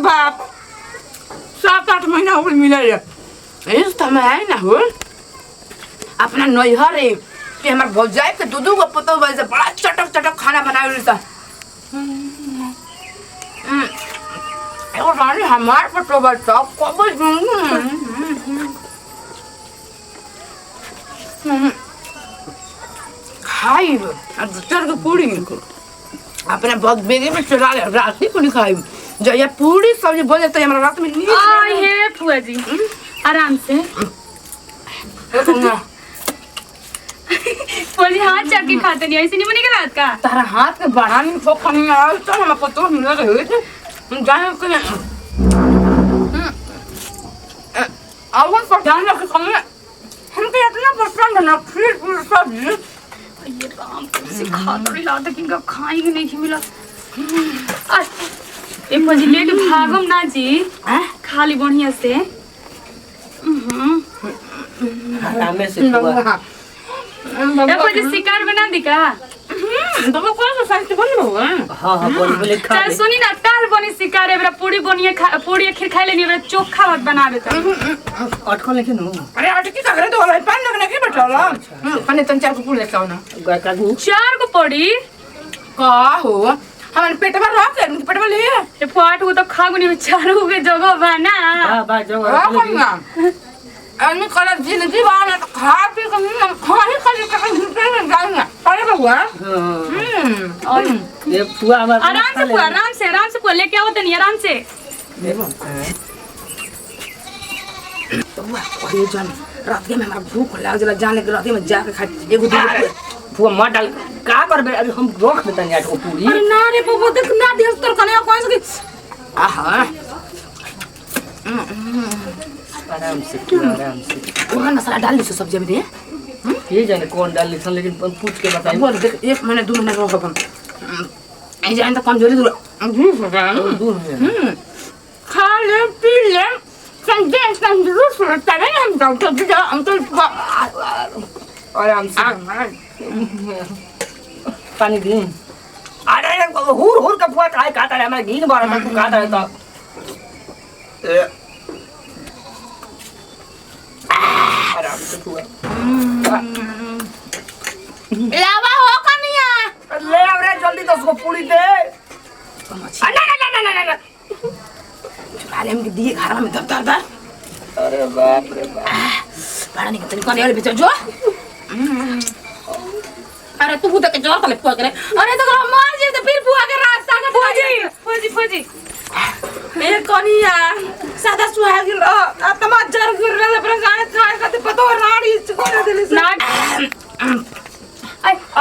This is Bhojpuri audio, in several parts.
बाप 7-8 महीना हो गए मिले इस समय है ना हो अपना नैहर रे कि हमार भौजाई के दूधू को पतो वैसे बड़ा चटक चटक खाना बनावे रहता एगो रानी हमार पतो बता कब खाई दूसर के पूरी अपने बहुत बेगे में चला ले रात को नहीं खाई जब ये पूरी सब्जी बन जाता है हमारा रात में नींद आई है फुआ जी आराम से फुआ जी हाथ चाट के खाते नहीं ऐसे नहीं बनेगा रात का तारा हाथ के बढ़ा नहीं फोक नहीं आया तो हम पतो मिल रहे थे जाने के आवाज पर ध्यान रख कम हमके इतना पसंद है ना फिर सब्जी ये काम से खाता नहीं लाता कि इनका खाएंगे नहीं मिला एक बजे लेट भागम ना जी खाली बढ़िया से हमें से एक बजे शिकार बना दी का तो वो कौन सा साइज बन रहा है हां बोले खा चल सुनी ना काल बनी शिकार एबरा पूरी बनिए पूरी खीर खाई लेनी एबरा चोखा भात बना देता अटकल लेके नु अरे अटकी का करे तो भाई पान लगने के बैठला पानी तन चार को पूल लेके आओ ना गाय का नु 4 को पड़ी का हो हमन पेट में रख ले पेट में ले ये फाट को तो खागुनी में 4 के जगह बना बा जगह अन्य कलर जिंदगी वाला तो खा पी के खाने खाली का जाएंगे पड़े हुआ और ये फुआ हमारा आराम से फुआ लेके आओ तनी आराम से तो ये जान रात के में हमारा भूख लाग जला जाने के रात में जाके खा एगो दो फुआ मत डाल का करबे अरे हम रोक में तनी आटो पूरी अरे ना रे बाबू देख ना दिल तोर कने कौन से आहा आराम से वहां मसाला डाल ली सब्जी में दे ये जाने कौन डाल ली लेकिन पूछ के बताइए बोल देख 1 महीना 2 महीना रहो अपन ए जान तो कमजोरी दूर खा ले पी ले संगे तंदुरुस्त रहता है हम डॉक्टर जी हम तो आराम से पानी दी अरे हुर का फुआ काय खाता है हमारे घीन बारा तक खाता है तो आराम से फुआ लावा हो कनिया ले आ रे जल्दी तो उसको पूरी दे ना अरे हम दिए घर में दब अरे बाप रे बाप पानी निकल निकल यार बेचो जो अरे तू तो के जोर तले पुआ करे अरे तो मार जे तो फिर पुआ के रास्ता का फौजी ए कनिया सादा सुहा गिर तमा जर गिर रे पर गाने खाए का तो पतो राड़ी कोने दिली से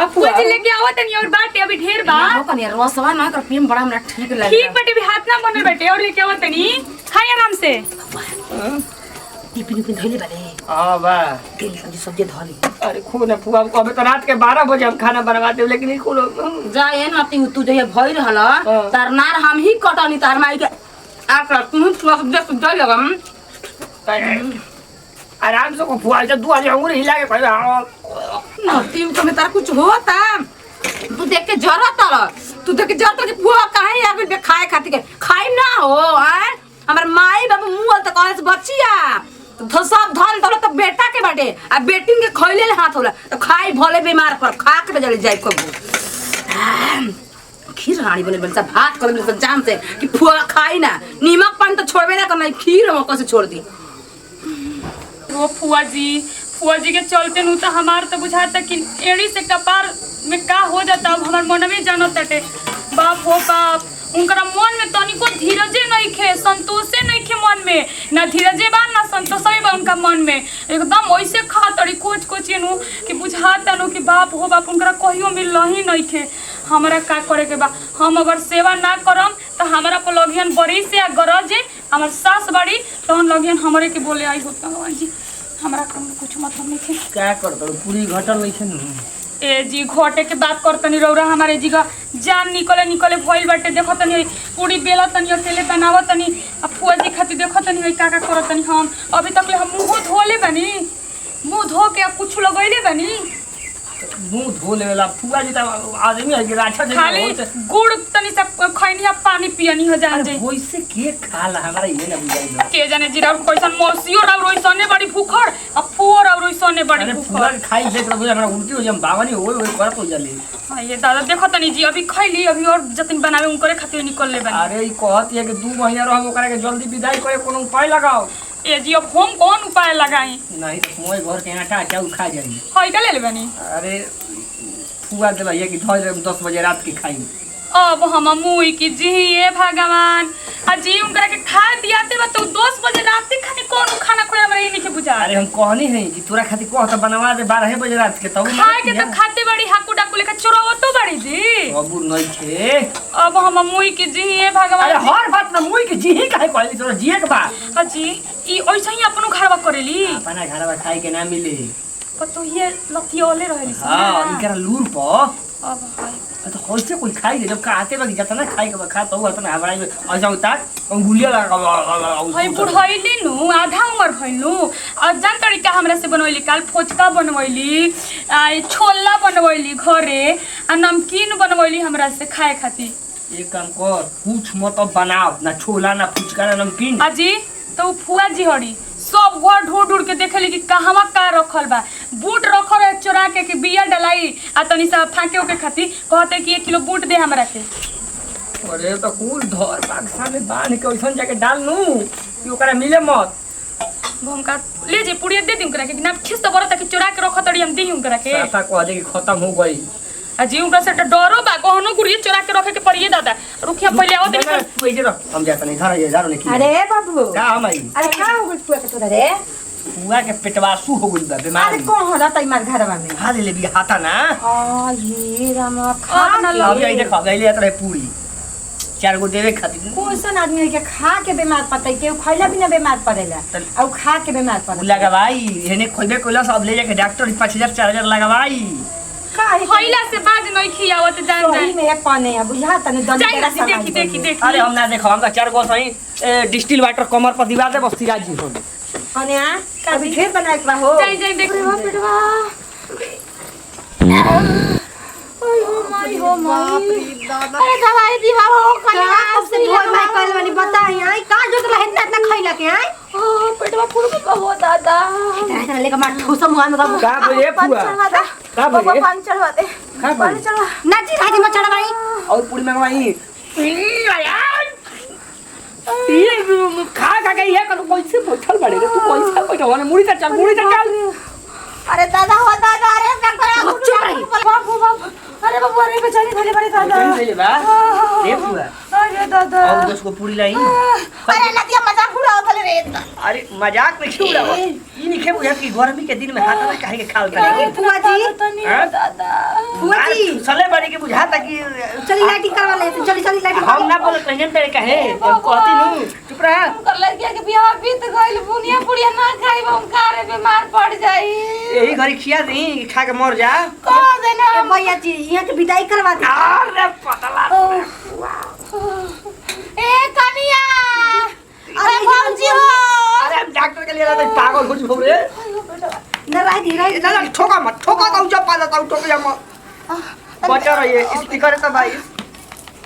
अब फौजी लेके आओ तनी और बाटे अभी ढेर बा हो कनिया रोसवा ना कर पीम बड़ा हमरा ठीक लगे ठीक बटे भी हाथ ना बनल बेटे और लेके आओ तनी खाई आराम से टिफिन धइले बाले हां बा तेल सब्जी सब्जी धली अरे खून है फुआ को अबे तो रात के 12 बजे हम खाना बनवाते हैं लेकिन नहीं खोलो जाए ना तू जो भई रहल तार नार हम ही कटनी तार माई के आकर तू देख दे लगम आराम से को फुआ जब 2 आज अंगूर हिला के पड़ा ना टीम तो में तार कुछ होता तू देख के जरूरत तू देख के जरूरत कि पुआ काहे आगे बे खाए खाती के खाई ना हो हैं हमर माई बाबू मुंह त कहे से बचिया तो सब धन दौलत तो बेटा के बाटे आ बेटिन के खइले हाथ होला तो खाई भले बीमार पर खा के जले जाई कबू खीर रानी बने बलसा भात कर ले जान से कि फुआ खाई ना नीमक पान तो छोड़बे ना करना खीर हम कैसे छोड़ दी वो फुआ जी के चलते नु तो हमार तो बुझाता कि एड़ी से कपार में का हो जाता अब हमार मन में जानत ताटे बाप हो बाप उनकरा मन में तनिको धीरजे नहीं खे संतोषे नहीं खे मन में ना धीरजे बा ना संतोषे बा उनका मन में एकदम वैसे खा तड़ी कोच नु कि बुझाता नु कि बाप हो बाप उनकरा कहियो मिल ही नहीं खे हमरा का करे के बा हम अगर सेवा ना करम तो हमरा पर लगियन बड़ी से गरजे हमर सास बड़ी तहन लगियन हमरे के बोले आई होता जी हमरा कुछ मतलब नहीं थे क्या करतो पूरी घटल नहीं छन ए जी घोटे के बात करतनी रौरा हमारे जी का जान निकले भइल बाटे देखो तनी पूरी बेला तनी अकेले बनाव तनी अब फुआ जी खातिर देखो तनी का करतनी हम अभी तक ले हम मुंह धोले बनी मुंह धो के अब कुछ लगैले बनी मुंह धो लेला फुआ जी त आदमी है कि राछा जे खाली गुड़ तनी सब खैनी पानी पियनी हो जान जे वैसे के खाला हमारा ये ना बुझाई के जाने जीरा कैसन मौसियो और रोइसने बड़ी फुखर अब पोर और रोइसने बड़ी फुआ फुखर खाई देख रहा हमरा उल्टी हो जाम बावनी होय करत हो जाले ये दादा देखो तनी जी अभी खैली अभी और जतिन बनावे उनकरे खातिर निकल ले बनी अरे ई कहत है कि 2 महीना रह ओकरा के जल्दी विदाई करे कोनो उपाय लगाओ ए जी अब हम कौन उपाय लगाई नहीं तो मोय घर के आटा चाउ खा जाई हई का ले ले बनी अरे फुआ देला ये कि धोई 10 बजे रात के खाई अब हम मुई की जी ये भगवान अजी उनकरा के खा दियाते बा तो 10 बजे रात के खाने कौन खाना खोया हमरा ई नहीं बुझा अरे हम कहनी है कि तोरा खातिर कह त बनवा दे 12 बजे रात के तब खाए के तो खाते बड़ी हाकू डाकू लेके चोरावो तो बड़ी जी अबू नहीं थे अब हम मुई की जी ये भगवान अरे हर बात ना मुई के जी ही काहे कहली तोरा जिए के बा अजी ई ओइसे ही अपनो घरवा करेली अपना घरवा खाए के ना मिले तो ये लतियोले रहली हां इनकरा लूर प अब हाय तो होइसे कोई खाई दे जब खाते बा जितना खाए के बा खा तो उतना हमारा आ जाऊ तक हम गुलिया लगा हई बुढ़ैली नु आधा उम्र भइलु और जान तरीका हमरा से बनवैली काल फोचका बनवैली छोला बनवैली घरे आ नमकीन बनवैली हमरा से खाए खातिर एक काम कर कुछ मत बनाओ ना छोला ना फुचका ना नमकीन अजी तो फुआ जी हड़ी सब घर ढूंढ ढूंढ के देखली कि कहवा का रखल बा बूट रखल है चोरा के बिया डलाई आ तनी सा फाके के खातिर कहते कि 1 किलो बूट दे हमरा के अरे तो कुल धर बाक्सा में बांध के ओइसन जाके डाल नू कि ओकरा मिले मत भमका ले जे पुड़िया दे दी उनकरा के ना खिस तो बरता कि चोरा के रख तड़ी हम दी उनकरा के साता कह दे कि खत्म हो गई अजी उनका से डरो बा कहनो गुड़िया चोरा के रखे के पड़िए दादा रुखिया पहले आओ दे तू इधर हम जाता नहीं घर ये जानो नहीं अरे बाबू का हम आई अरे का हो गइल फुआ के तोरा रे फुआ के पेटवासु हो गइल बा बीमार अरे कौन हो जाता इमार घरवा में खा ले भी हाथा ना आ ये रामा खा ना के अब जाई देखा गइले त पूरी 4 गो देवे खातिर कोइसन आदमी के खा के बीमार पड़तै के खइला बिना बीमार पड़ेला और खा के बीमार पड़ेला लगावाई हेने खोइबे कोइला सब ले जाके डॉक्टर 5000 4000 लगावाई काहे खइला से बाज नहीं खियावत जान सही जाए में एक पाने है बुझा तने दम जाई तेरा ना देखी देखी देखी अरे हम ना देखो हम तो 4 गो सही डिस्टिल वाटर कमर पर दिवा दे बस्ती राजी हो कने अभी ढेर बनाए के बा हो जाई जाई देखी पेटवा ओय हो माई अरे दवाई दी हो कने आपसे होय माई कल वाली बताई आई का जो के इतना इतना खइला के आई ओ पेटवा पूरा का हो दादा इतना लेके मार ठोसा मुआ में बाबू का बोले फुआ का बोले पानी चढ़वा दे का बोले चढ़वा ना जी राजी मत चढ़वाई और पूरी मंगवाई ये खा खा के ये कर कैसे बैठल बड़े रे तू कैसे बैठल वाले मुड़ी तक चल अरे दादा हो दादा अरे डॉक्टर बाबू बाबू अरे बाबू अरे बेचारी भले बड़े दादा ले बा ले फुआ अरे दादा और 10 को पूरी लाई अरे नदिया मजाक उड़ाओ भले रे अरे मजाक में क्यों उड़ावा ई नहीं बुझा कि गर्मी के दिन में हाथ में काहे के खाल करे फुआ जी दादा फुआ जी चले बड़ी के बुझाता कि चली लाइटिंग करवा ले चली चली लाइटिंग हम ना बोले कहीं तेरे कहे हम कहती नु चुप रह कर लड़किया के बियाह बीत गइल बुनिया पुड़िया ना खाइब हम कारे बीमार पड़ जाई यही घरी खिया दी खा के मर जा कह देना भैया जी यहाँ के विदाई करवा दे अरे पतला ए कनिया अरे भौजी हो अरे हम डॉक्टर के लिए लाते पागल हो जो रे ना राई ना ठोका मत ठोका तो जब पादा तो ठोक जा मत बचा रहिए स्पीकर तो भाई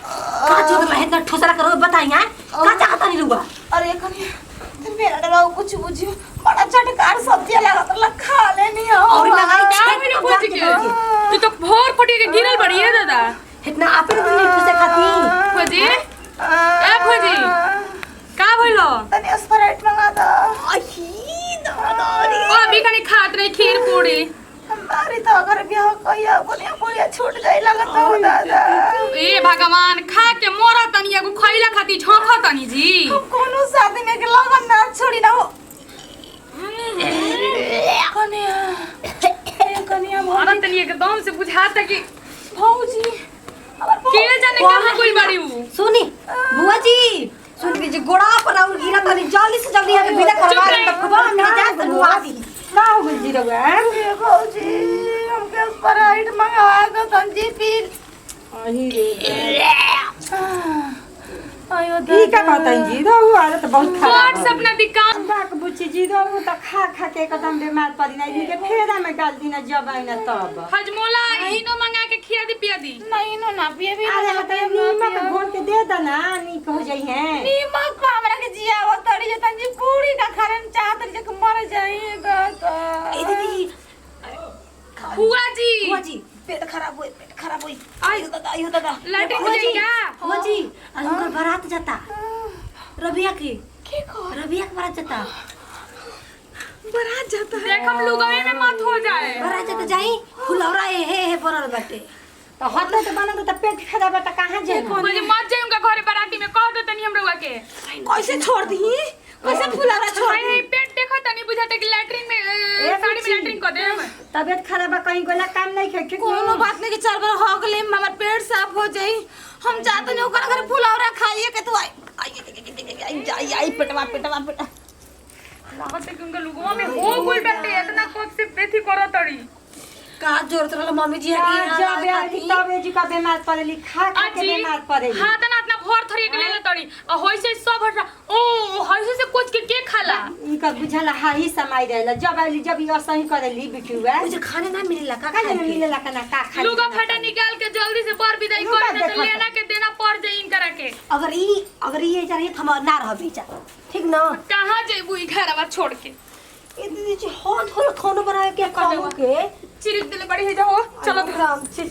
का जो मैं इतना ठोसरा करो बताइए का चाहता नहीं रुआ अरे कनिया तुम मेरा डराओ कुछ बुझियो बड़ा चटकार सब्जी लगा तो खा लेनी हो और लगाई क्या मेरे खोज के तू तो भोर फटी के गिरल बड़ी है दादा इतना आपे तो नहीं ठोसे खाती खोजी ए खोजी का भइलो तने स्प्राइट मंगा दो आई दादारी ओ अभी कनी खात रही खीर पूरी हमारी तो अगर ब्याह कइया बुनिया पुड़िया छूट जाई लगत हो दादा ए भगवान खा के मोरा तनी एगो खइला खाती झोंखा तनी जी कोनो शादी में के लगन ना छोड़ी ना हो कनिया मोरा तनी एकदम से बुझाता कि भौजी के जाने कहां कोई बड़ी हूं सुनी बुआ जी सुन के जी गोड़ा पर और गिरा तनी जल्दी से जल्दी आके विदा करवा दे तो खूब हम जा से बुआ जी ना हो गई जी रगा ए भौजी हम के स्प्राइट मंगावा दो संजी पी आई रे आयो दा ठीक है कहता जी रहू आदत बहुत खराब व्हाट्सएप ना दिक्कत बाक बुच्ची जी रहू त खा खा के एकदम बीमार पड़ी ना इनके फेरा में डाल दी ना जब आई ना तब हजमोला इनो मंगा के खिया दी पिया दी नहीं नो ना पिए भी अरे हटे नीमक घोर के दे देना नीक हो जाई है नीमक को हमरा के जिया वो तड़ी जे तंजी पूरी का खाने में चाहत जे के मर जाइएगा तो ए दीदी फुआ जी पेट खराब होई आयु दादा लैट्रिन में जाई क्या हो जी अंकर बारात जाता रबिया के रबिया के बारात जाता देख हम लुगावे में मत हो जाए बारात जाता जाई फुलौरा हे परल बाटे तो हत तो बना तो पेट खराब है त कहां जाए मुझे मत जाई उनका घरे बाराती में कह दे तनी हम रउआ के कैसे छोड़ दी कैसे फुलौरा छोड़ दी हाय पेट देखो तनी बुझाते कि लैट्रिन में साड़ी में लैट्रिन कर दे हम तबियत खराब है कहीं गोला काम नहीं खे कोनो बात नहीं कि 4 बार हो गले हमर पेट साफ हो जाई हम चाहते नहीं ओकर घर फुलौरा खाइए के तू आई पेटवा लागत है कि उनका लुगवा में हो गइल बाटे इतना कब से बेथी करत तड़ी का जरूरत रहल मम्मी जी जब आई तब जी का बीमार पड़ेली खा खा के अजी बीमार पड़ेली हां तना अपना भोर थरी के ले तड़ी और होइसे सब हटा ओ होइसे से कुछ के खाला ई का बुझला हा ही समय रहला जब आइली जब ये सही करेली बिटुआ मुझे खाने ना मिलेला का का जने मिलेला कना का खा लुगा फटा निकाल के जल्दी से बर विदाई कर दे तो लेना के देना पड़ जाई इनकरा के अगर ये जा रही हम ना रहबी जा ठीक ना कहां जेबू ई घरवा छोड़ के ए दीदी जी हो थोड़ा खाना बनाए के कहू के चिरिक दिले बड़ी है जाओ चलो राम छी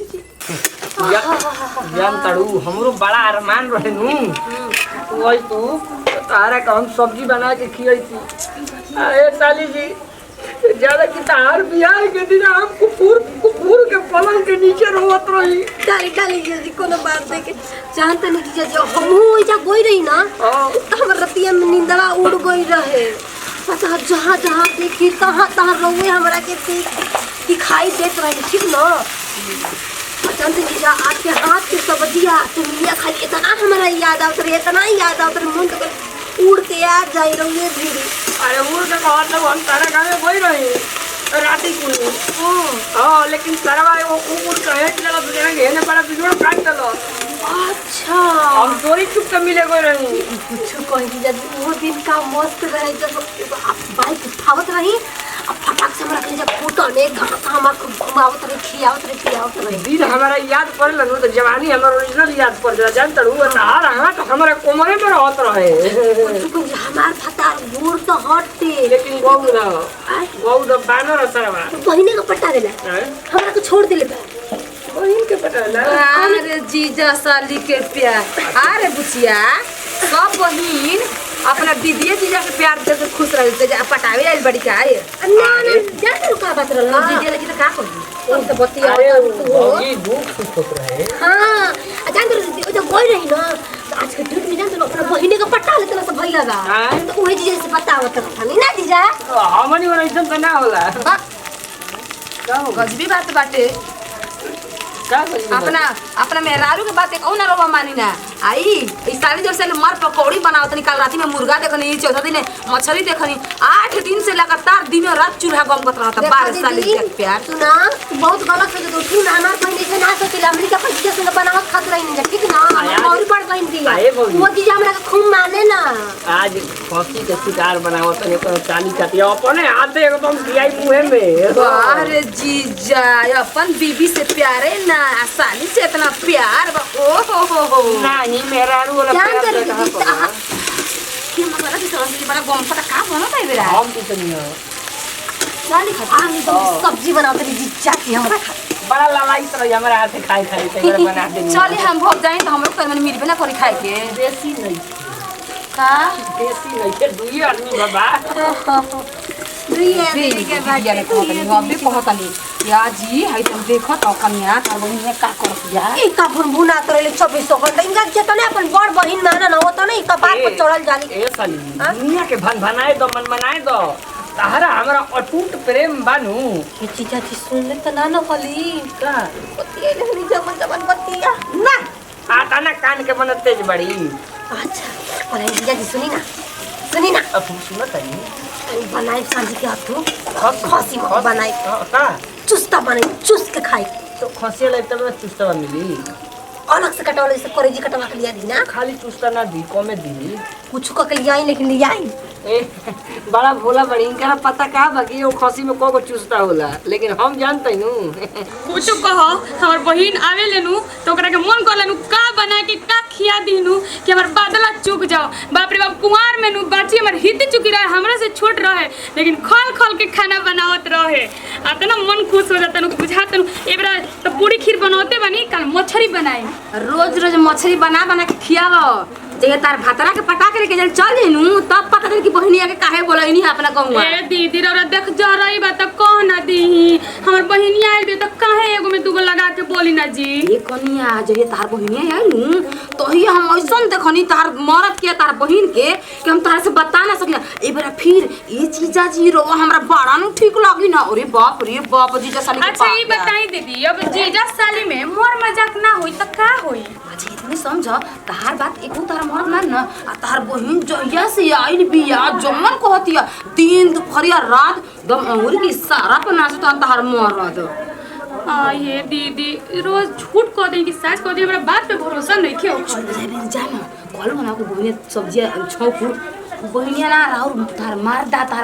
जान तड़ू हमरो बड़ा अरमान रहे नु वही तू तारा का हम सब्जी बना के खियाई थी अरे साली जी ज्यादा की तार बियाह के दिन हम कुकुर के पलंग के नीचे रोवत रही डाली जी कोनो बात नहीं के जानत नहीं कि जो हमहू ओइजा गोई रही ना तो हमर रतिया में नींदवा उड़ गई रहे पता जहां जहां देखी तहां तहां रोवे हमरा के दिखाई देत रही ठीक ना जानते कि जा आपके हाथ के सब्जिया तुमिया खाली इतना हमरा याद आवत रहे इतना याद आवत रहे मुंह तो उड़ के आ जाई रोवे धीरे अरे उड़ के कहत लोग हम तारा गाँव में गई रही राती को लेकिन सरवा वो कुकुर कहे चला तो देना घेने बड़ा बिजोड़ काट दलो अच्छा हम चोरी चुप के मिले गए रही कुछ कहीं जब वो दिन का मस्त रहे जब बाइक उठावत रही अब फटाक से हमरा के जब फोटो ने हमार घुमावत रही खियावत रही दिन हमारा याद पड़ल नु तो जवानी हमर ओरिजिनल याद पड़ जाला जान तड़ू तार हां तो हमारे कोमरे में रहत रहे कुछ हमार फटाक गोर तो हटते लेकिन गौ ना बानर सरवा बहिने का पट्टा देला हमरा को छोड़ देले बहिन के पटला अरे जीजा साली के प्यार अरे बुचिया सब बहिन अपना दीदी जीजा के प्यार दे के खुश रह से पटावे आइल बड़ी का है ना जान रुका बात रहल दीदी लगी तो का करी ओ तो बतिया ये दुख सुख होत रहे हां जान दीदी ओ जब गई रही ना आज के डेट में जान तो अपना बहिने का पट्टा लेते ना सब भइला बा तो ओहे जीजा से बतावत रहनी ना जीजा हमनी और ऐसा तो ना होला गजबी बात बाटे अपना मेहरारू के बात कहू ना रोबा मानी ना आई इस सारी जब से मर पकौड़ी बनावत निकाल राती में मुर्गा देखनी चौथा दिन मछली देखनी 8 दिन से लगातार दिन और रात चूल्हा गम करत रहता 12 साल के प्यार सुना बहुत गलत है जो तू ना हमार बहन से ना सोचे अमेरिका पैसा से बनावत खात रही नहीं ठीक ना और बड़ बहन दी वो चीज हमरा के खूब माने ना आज खसी के शिकार बनावत ने कोनो चाली काटिया अपने हाथे एकदम दियाई मुंह में अरे जीजा अपन बीबी से प्यारे ना साली से इतना प्यार ओ हो नहीं मेरा रू वाला प्यार क्या कहां पर कि मतलब कि सब्जी बड़ा गम पटा का बनत है बेरा हम तो नहीं हो साली खानी तो सब्जी बनाते ली जीजा की हमरा खा बड़ा ललाई तरह हमरा हाथ से खाई खाई ते बना दे चली हम भोग जाए तो हमरो पर मन मिलबे ना करी खाए के देसी नहीं का देसी नहीं के दुई आदमी बाबा के भाग्य ले अभी कहतनी या जी है तुम देखो तो कन्या का बहिन का करत जा ई का भुनभुना तोरे 24 घंटा इनका जतने अपन बड़ बहिन माना ना होता नहीं कपार पर चढ़ल जाली ए साली दुनिया के भन भनाए दो मन मनाए दो तारा हमरा अटूट प्रेम बानू ये चीजा जी सुन ले त ना न होली का बतिया ले जमन बतिया ना आता ना कान के मन तेज बड़ी अच्छा पर चीजा जी सुनी ना अब सुनत नहीं बनाई सांझी के हाथू खसी बनाई का चुस्ता बनाई चुस के खाई तो खसी ले तब चुस्ता मिली अलग से कटवाले से करेजी कटवा के लिया दी ना खाली चुस्ता ना दी कमे दी कुछ को के लिया ही लेकिन लिया ही ए बड़ा भोला बड़ी इनका पता का बाकी वो खसी में को चुस्ता होला लेकिन हम जानते नु कुछ कहो हमर बहिन आवे लेनु तो ओकरा के मन कर लेनु का बना के का खिया दीनु कि हमर बादला चुक जाओ बाप रे बाप कुमार में नु बाची हमर हित चुकी रहे हमरा से छोट रहे लेकिन खल खल के खाना बनावत रहे आतना मन खुश हो जाता नु बुझाता नु एबरा तो पूरी खीर बनाते बनी कल मछली बनाई रोज रोज मछली बना बना के खियाव जे तार भातरा के पटा के जल चल जेनु तब पता चल कि बहनिया के काहे बोलैनी अपना कहूंगा ए दीदी रे देख जा रही बा त कह ना दी हमर बहिनिया आइल बे त काहे एगो में दूगो लगा के बोली ना जी ये कनिया जे तार बहनिया आइलू तो ही हम ऐसन देखनी तार मरद के तार बहिन के कि हम तार से बता ना सकिला ए बेरा फिर ये चीजा जी रो हमरा बड़ा नु ठीक लागी ना अरे बाप जीजा साली के अच्छा ये बताई दीदी अब जीजा साली में मोर मजाक ना होई त का होई अच्छा इतनी समझ तार बात एको तार मरद ना ना आ तार बहिन जहिया से आइल बिया जमन कहतिया दिन दुपहरिया रात दम अंगुरी की सारा पर नाचत तार मरद ये दीदी रोज झूठ कह दे कि सच कह दे हमरा बात पे भरोसा नहीं के जाबे जाना कल बना को बहिनी सब्जी छौकू बहिनिया ना और तार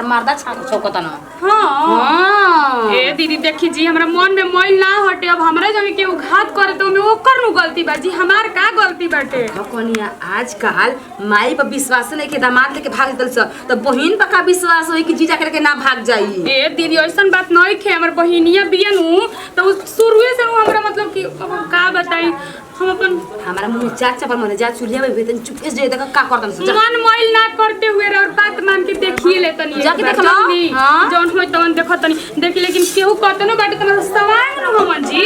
मारदा छौकता ना हां ए दीदी देखी जी हमरा मन में मैल ना हटे अब हमरा जब के घात करे तो में ओकर नु गलती बा जी हमार का गलती बाटे कनिया आजकल माई पर विश्वास नहीं के दामाद लेके भाग दल से तो बहिन पर का विश्वास होई कि जीजा करके ना भाग जाई ए दीदी ऐसन बात नहीं खे हमर बहिनिया बियनु तो शुरुए से हमरा मतलब कि अब का बताई हम अपन हमारा मुंह चाचा पर मने जा चुलिया में वेतन चुपके से देख का करतन से मन मैल ना करते हुए और बात मान के देखिए ले तनी जाके देख लो हां जौन होय तवन देखत तनी देखि लेकिन केहू कहत न बाटे तमरा सवाल न हमन जी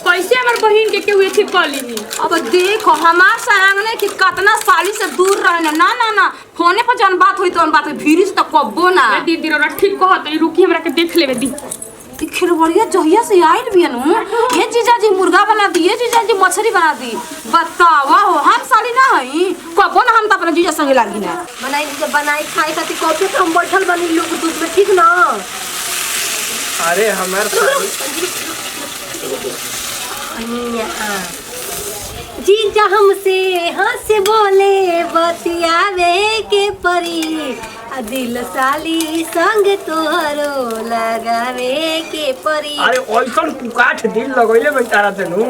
कैसे हमर बहिन के केहू एथि कलिनी अब देखो हमार संग ने कि कितना साली से दूर रहने ना ना ना फोने पर जन बात होई तवन बात भीरी से तो कब्बो ना दीदी रो ठीक कहत रुकी हमरा के देख लेवे दी खिरबड़िया जहिया से आइल बियनु ये जीजा जी मुर्गा बना दी ये जीजा जी मछली बना दी बतावा हो हम साली ना हई कबो ना हम त अपना जीजा संगे लागी ना बनाई खाए खातिर कॉफी तो हम बैठल बनी लोग दूध में ठीक ना अरे हमार जीजा हमसे हंस बोले बतियावे के परी दिल साली संग तोहरो लगावे के परी अरे ओइसन कुकाठ दिल लगइले में तारा तनु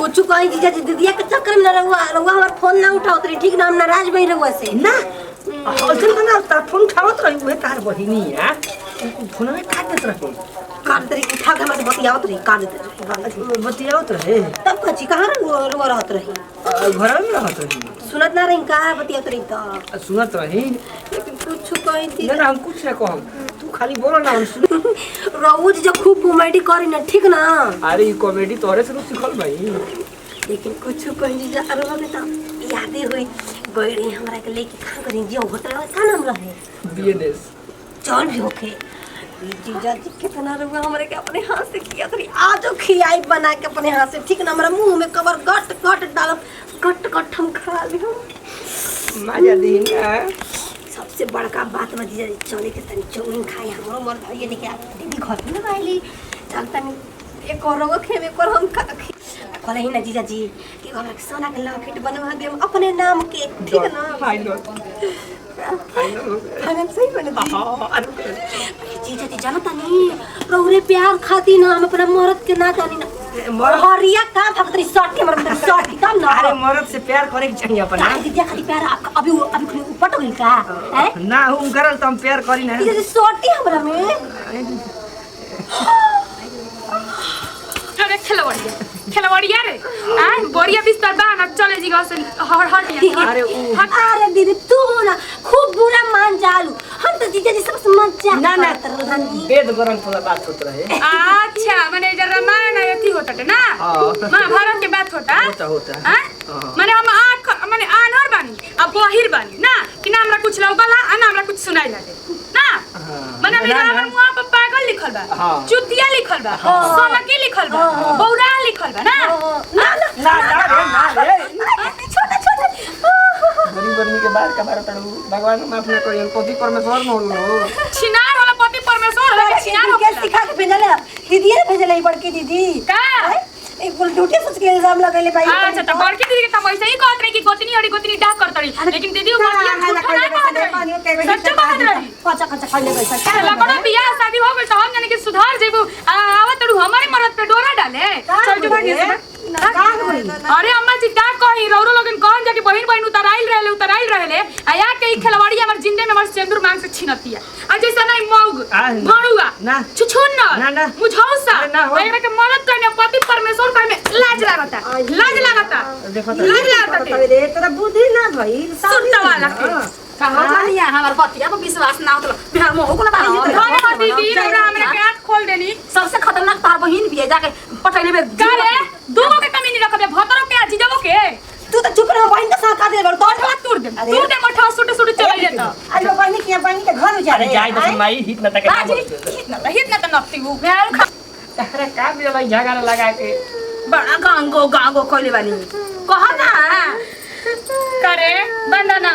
कुछ कहीं जीजा जी दीदिया के चक्कर में रहुआ हमार फोन ना उठावत रही ठीक ना हम नाराज भई रहुआ से ना ओइसन ना तार फोन उठावत रही उहे तार बहिनी है फोन में काट देत रही काट दे उठा के हमसे बतियावत रही काट दे बतियावत रहे तब कची कहां रो रहत रही घर में रहत रही सुनत ना रही का बतियावत रही तो सुनत रही लेकिन कुछ कहीं थी ना हम कुछ ना कहम तू खाली बोलो ना हम सुन रोज जो खूब कॉमेडी करी ना ठीक ना अरे ई कॉमेडी तोरे से सिखल भाई लेकिन कुछ कहीं जा अरे हमें तो यादें हुई गईड़ी हमरा के लेके खा करी जो होटल में का नाम रहे बीएनएस चल भी होके जीजा जी कितना रुआ हमरे के अपने हाथ से किया तरी आजो खियाई बना के अपने हाथ से ठीक ना हमरा मुंह में कवर गट गट डाल गट गट हम खा ली हम मजा दिन सबसे बड़का बात बा जीजा जी चले के तनी चौमिन खाई हमरो मर भइए लेके आ दीदी घर में आइली चल तनी एक और रोग खेबे कर हम कहले ही ना जीजा जी कि हमरा के सोना के लॉकेट बनवा दे अपने नाम के ठीक ना फाइनल सही बने जीजा जी जानो तनी रोहरे प्यार खाती ना हम अपना मरद के ना जानी ना हरिया का फकतरी शॉट के मरद शॉट की काम ना अरे मरद से प्यार करे के चाहिए अपना दीदी खाली प्यार अभी ऊपर तो गई का हैं ना हम करल त हम प्यार करी ना जीजा जी शॉट ही हमरा में अरे खेलवड़िया रे बढ़िया बिस्तर बा ना चले जी से हट अरे दीदी तू ना खूब बुरा मान जालू हम तो जीजा जी सबसे मजा ना ना वेद गरम थोड़ा बात होत रहे अच्छा माने जरा रामायण एथी होता है ना महाभारत के बात होता माने हम आँख माने आनर बानी अब बहिर बानी ना कि ना हमरा कुछ लौकला आ ना हमरा कुछ सुनाई लागे ना माने हमरा मुंह पर पागल लिखल बा चुतिया लिखल बा सोनकी लिखल बा बौरा लिखल बा ना ना रे छोटा छोटा गरीब आदमी के बात का बात तड़ू भगवान माफ ना करियो पति परमेश्वर न होलो छिनार वाला पति परमेश्वर है छिनार के सिखा के भेजले दीदी ने भेजले बड़की दीदी का एक बोल ड्यूटी सोच के इल्जाम लगैले भाई अच्छा त बड़की दीदी के त वैसे ही कहत रही कि गोतनी और गोतनी डाक करत रही लेकिन दीदी वो बात झूठा ना कहत रही सच कहत रही कच्चा कच्चा खाने पैसा चला करो बियाह शादी हो गई त हम जाने कि सुधार जेबू आवत तड़ू हमारे मरद पे डोरा डाले चल जो भागे से अरे अम्मा जी का कही रौरो लोगन कहन जा कि बहिन बहिन उतराइल रहले आया के ई खिलवाड़ी हमर जिंदे में हमर सिंदूर मांग से छिनतिया आ जैसा नहीं मौग भणुआ ना छुछुन्ना मुझौसा एकरा के मदद करने पति परमेश्वर करने लाज लागता रे तोरा बुद्धि ना भई सुनता वाला के कहां जानिया हमर पतिया पर विश्वास ना होत बिहार में होको ना बानी धन्यवाद दीदी रौरा हमरा के आंख खोल देनी सबसे खतरनाक तार बहिन भी है जाके पटैले में कारे दूगो के कमी नहीं रखबे भतरो के जीजबो के तू तो चुप रह बहन का साथ का दे बड़ मठवा तोड़ दे मठवा सुट चले जेता अरे बहन के घर उजा अरे जाय दस माई हित न तक हित न त नफ्ती वो मैं अरे का भी लई झगड़ा लगा के बड़ा गांगो कइले बानी कह ना करे बंदना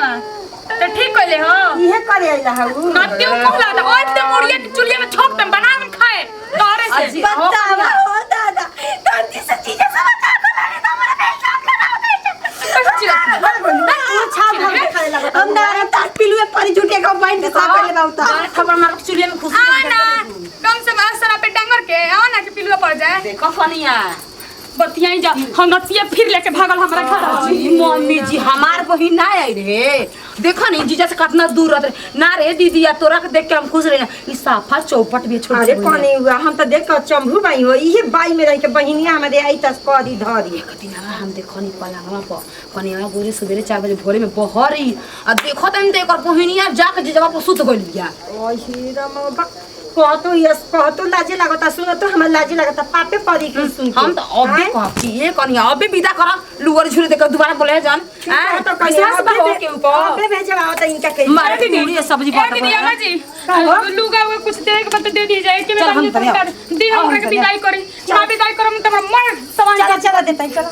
तो ठीक कइले हो इहे करे आइला हऊ नत्ती कहला त ओइ त मुड़िया के चुलिया में छोक दम बना के खाए तोरे से बतावा ओ दादा तंती से चीजें सब बता को लाने तो हमरा बेइज्जत करा हम ना तार पिलुए पानी झूठे का बहन के साथ पहले बाउता खबर मार चुलिया में खुश आना कम से मासरा पे डंगर के आना के पिलुआ पड़ जाए देखो फनिया बतियाई जा हम नतिया फिर लेके भागल हमरा घर जी मम्मी जी हमार बहिन ना आई रे देखो नहीं जीजा से कितना दूर रहते ना रे दीदी या तोरा के देख के हम खुश रहे ई साफा चौपट भी छोड़ अरे पानी हुआ हम तो देख कर चंभू बाई हो इहे बाई में रह के बहिनिया हमारे आई तस करी धरी दिन हम देखो नहीं पलंगवा पर कनिया गोरे सवेरे 4 बजे भोरे में बहरी आ देखो तन ते एकर बहिनिया जाके जीजा पर सुत गइल बिया ओ हीरा मबा कहतो लाजे लागता सुन तो हमर लाजे लागता पापे पड़ी के सुन हम तो अबे कहब कि ये कनिया अबे विदा कर लुवर झुरे देकर दोबारा बोले जान तो विश्वास बा हो के ऊपर अबे भेजवा आवता इनका के मारे के पूरी सब्जी ए दीदी अम्मा जी लुगा वो कुछ दे के बता दे दी जाए कि मैं दी हमरा के विदाई करी विदाई करम त मर सवाल चला देता चला